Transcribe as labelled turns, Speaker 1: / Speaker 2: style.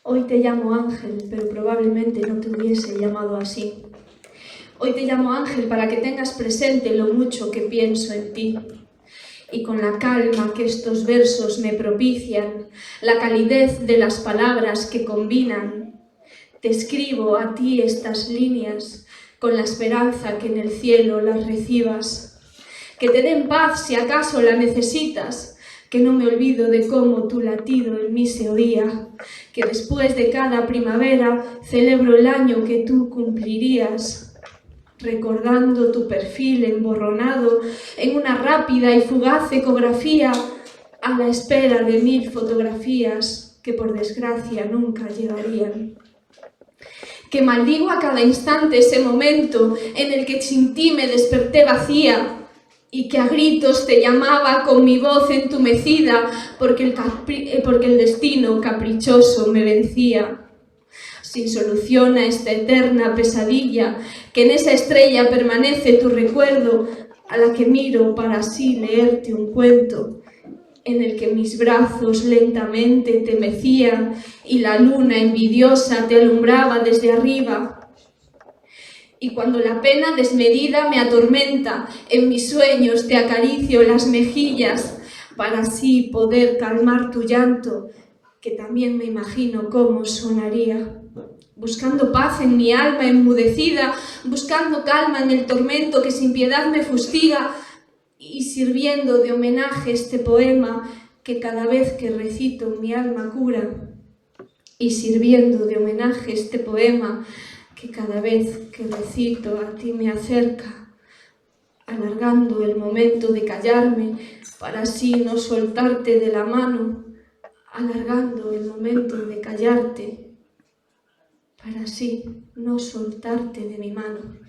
Speaker 1: Hoy te llamo Ángel, pero probablemente no te hubiese llamado así. Hoy te llamo Ángel para que tengas presente lo mucho que pienso en ti. Y con la calma que estos versos me propician, la calidez de las palabras que combinan, te escribo a ti estas líneas con la esperanza que en el cielo las recibas. Que te den paz si acaso la necesitas, que no me olvido de cómo tu latido en mí se oía, que después de cada primavera celebro el año que tú cumplirías, recordando tu perfil emborronado en una rápida y fugaz ecografía, a la espera de 1000 fotografías que por desgracia nunca llegarían. Que maldigo a cada instante ese momento en el que sin ti me desperté vacía y que a gritos te llamaba con mi voz entumecida porque el destino caprichoso me vencía. Sin solución a esta eterna pesadilla, que en esa estrella permanece tu recuerdo, a la que miro para así leerte un cuento, en el que mis brazos lentamente te mecían y la luna envidiosa te alumbraba desde arriba. Y cuando la pena desmedida me atormenta, en mis sueños te acaricio las mejillas para así poder calmar tu llanto, que también me imagino cómo sonaría. Buscando paz en mi alma enmudecida, buscando calma en el tormento que sin piedad me fustiga y sirviendo de homenaje este poema que cada vez que recito mi alma cura. Y sirviendo de homenaje este poema que cada vez que recito a ti me acerca, alargando el momento de callarme para así no soltarte de la mano, alargando el momento de callarte para así no soltarte de mi mano.